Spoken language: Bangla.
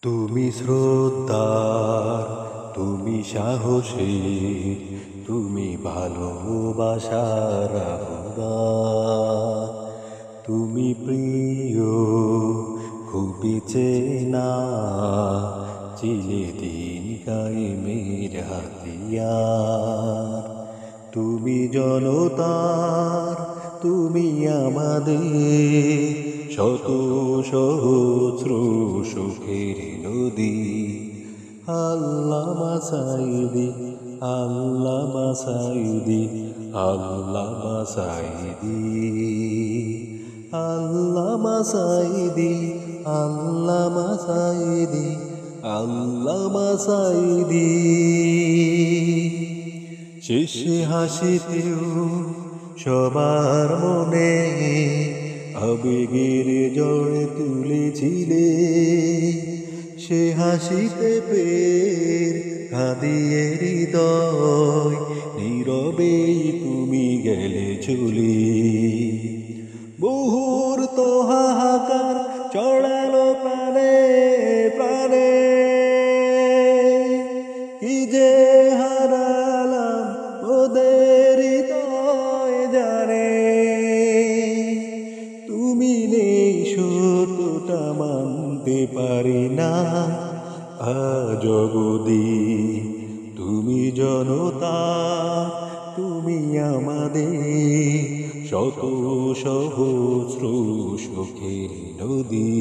তুমি শ্রদ্ধার, তুমি সাহসী, তুমি ভালোবাসার আহ্বান। তুমি প্রিয়, খুবই চেনা, চিনে দিন কায়েমের হাতিয়ার। তুমি জনতার, তুমি আমাদের শত সহস্র সুখের নদী। আল্লামা সাঈদী, আল্লামা সাঈদী, আল্লামা সাঈদী, আল্লামা সাঈদী, আল্লামা সাঈদী, আল্লামা সাঈদী। শেষে হাসিতেও সবার মনে আবেগের ঝড় তুলেছিলে। সে হাসিতে পের কাঁদিয়ে হৃদয়, নীরবেই তুমি গেলে চলে। মুহূর্ত হাহাকার চড়ালো প্রাণে প্রাণে, কি যে হারালাম ওদের হৃদয় জানে। তুমি নেই সত্যটা মানতে পারি না আজ অবধি। তুমি জনতা, তুমি আমাদের শত সহস্র সুখের নদী।